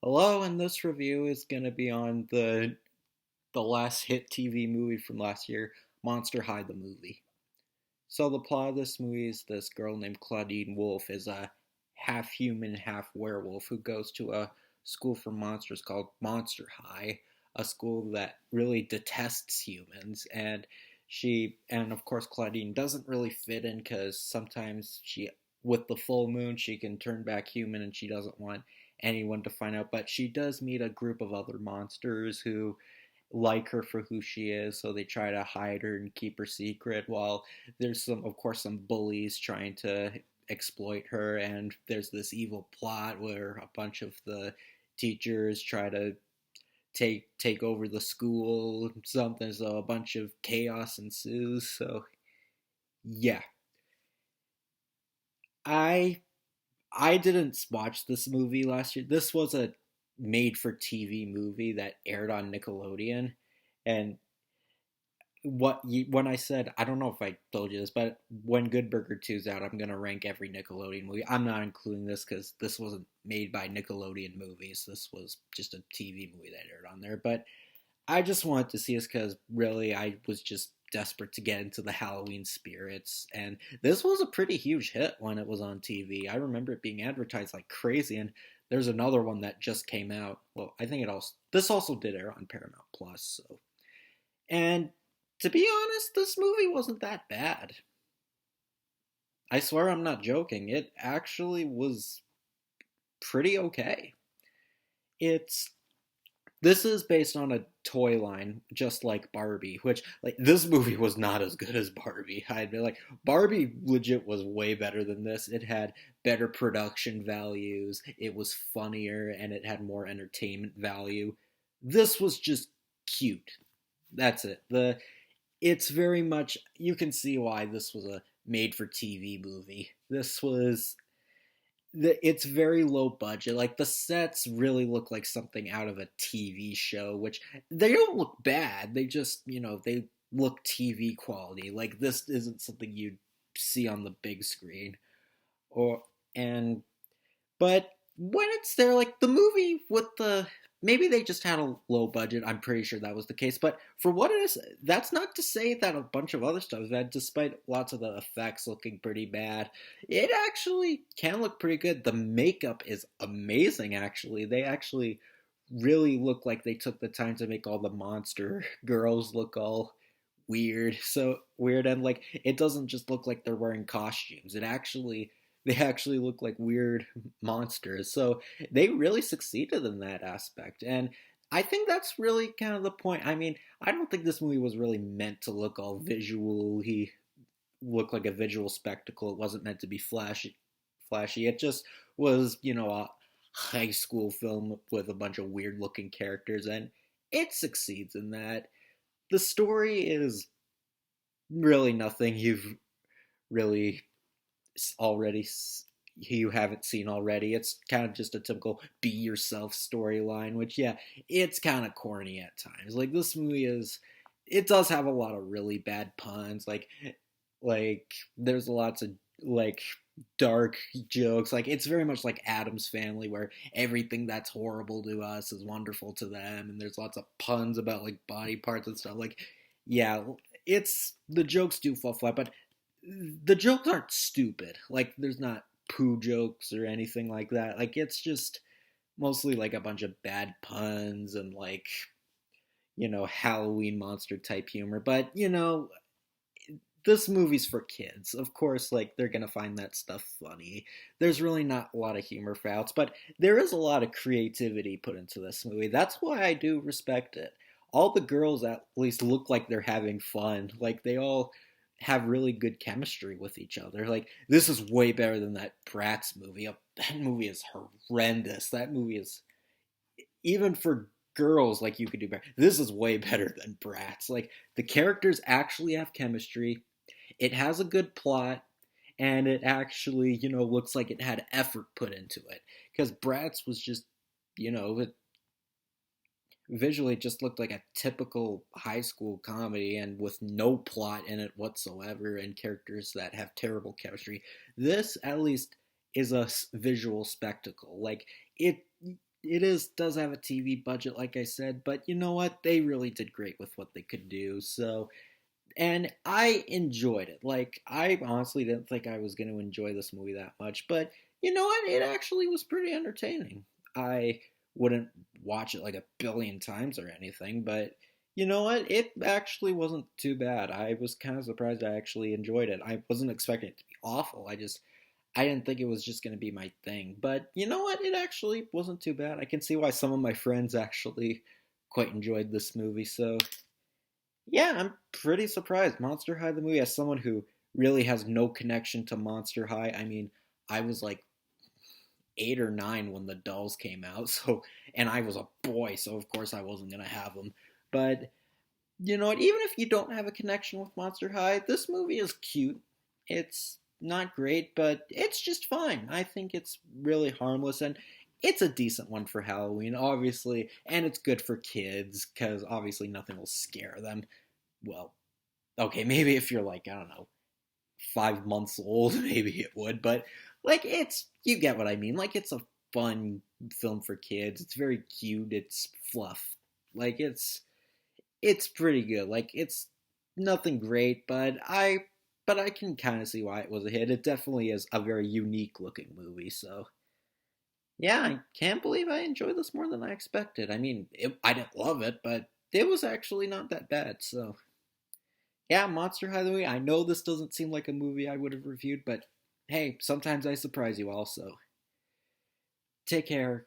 Hello, and this review is going to be on the last hit TV movie from last year, Monster High the movie. So the plot of this movie is this girl named Claudine Wolfe is a half human, half werewolf who goes to a school for monsters called Monster High, a school that really detests humans. And of course Claudine doesn't really fit in because sometimes she, with the full moon, she can turn back human and she doesn't want anyone to find out. But she does meet a group of other monsters who like her for who she is, so they try to hide her and keep her secret. While there's of course, some bullies trying to exploit her, and there's this evil plot where a bunch of the teachers try to take over the school, something. So a bunch of chaos ensues. So yeah, I I didn't watch this movie last year. This was a made for TV movie that aired on Nickelodeon. And when I said, I don't know if I told you this, but when Good Burger 2's out, I'm gonna rank every Nickelodeon movie. I'm not including this because this wasn't made by Nickelodeon Movies. This was just a TV movie that aired on there. But I just wanted to see this because really I was just desperate to get into the Halloween spirits, and this was a pretty huge hit when it was on TV. I remember it being advertised like crazy, and there's another one that just came out. Well, I think this also did air on Paramount Plus. So, and to be honest, this movie wasn't that bad. I swear I'm not joking. It actually was pretty okay. It's This is based on a toy line, just like Barbie, which, like, this movie was not as good as Barbie. I'd be like, Barbie legit was way better than this. It had better production values, it was funnier, and it had more entertainment value. This was just cute. That's it. It's very much, you can see why this was a made for TV movie. It's very low budget. Like, the sets really look like something out of a TV show, which they don't look bad. They just, they look TV quality. Like, this isn't something you'd see on the big screen. Or and but when it's there, like the movie with the, maybe they just had a low budget. I'm pretty sure that was the case. But for what it is, that's not to say that a bunch of other stuff is bad. Despite lots of the effects looking pretty bad, it actually can look pretty good. The makeup is amazing. Actually, they actually really look like they took the time to make all the monster girls look all weird, so weird. And like, it doesn't just look like they're wearing costumes. They actually look like weird monsters. So they really succeeded in that aspect. And I think that's really kind of the point. I mean, I don't think this movie was really meant to look all visual. He looked like a visual spectacle. It wasn't meant to be flashy. It just was, a high school film with a bunch of weird looking characters, and it succeeds in that. The story is really nothing really already you haven't seen already. It's kind of just a typical be yourself storyline, which, yeah, it's kind of corny at times. Like, this movie is, it does have a lot of really bad puns. Like there's lots of, like, dark jokes. Like, it's very much like Adam's Family, where everything that's horrible to us is wonderful to them, and there's lots of puns about, like, body parts and stuff. Like, yeah, it's the jokes do fall flat, but the jokes aren't stupid. Like, there's not poo jokes or anything like that. Like, it's just mostly like a bunch of bad puns and, like, Halloween monster type humor. But, this movie's for kids. Of course, like, they're gonna find that stuff funny. There's really not a lot of humor for adults, but there is a lot of creativity put into this movie. That's why I do respect it. All the girls at least look like they're having fun. Like, they all have really good chemistry with each other. Like, this is way better than that Bratz movie. That movie is horrendous. That movie is, even for girls, like, you could do better. This is way better than Bratz. Like, the characters actually have chemistry. It has a good plot, and it actually, looks like it had effort put into it. Because Bratz was just, visually, it just looked like a typical high school comedy, and with no plot in it whatsoever, and characters that have terrible chemistry. This, at least, is a visual spectacle. Like, it. it is does have a TV budget, like I said, but you know what? They really did great with what they could do. So, and I enjoyed it. Like, I honestly didn't think I was going to enjoy this movie that much, but you know what? It actually was pretty entertaining. I wouldn't watch it like a billion times or anything, but you know what? It actually wasn't too bad. I was kind of surprised I actually enjoyed it. I wasn't expecting it to be awful. I didn't think it was just going to be my thing. But you know what? It actually wasn't too bad. I can see why some of my friends actually quite enjoyed this movie. So, yeah, I'm pretty surprised. Monster High, the movie, as someone who really has no connection to Monster High, I mean, I was like 8 or 9 when the dolls came out, so, and I was a boy, so of course I wasn't going to have them. But, you know what? Even if you don't have a connection with Monster High, this movie is cute. It's not great, but it's just fine. I think it's really harmless and it's a decent one for Halloween, obviously, and it's good for kids because obviously nothing will scare them. Well, okay, maybe if you're like, I don't know, 5 months old, maybe it would, but like you get what I mean. Like it's a fun film for kids. It's very cute. It's fluff. Like it's pretty good. Like it's nothing great, but I can kind of see why it was a hit. It definitely is a very unique looking movie. So yeah, I can't believe I enjoyed this more than I expected. I mean, I didn't love it, but it was actually not that bad. So yeah, Monster High the movie. I know this doesn't seem like a movie I would have reviewed, but hey, sometimes I surprise you also. Take care.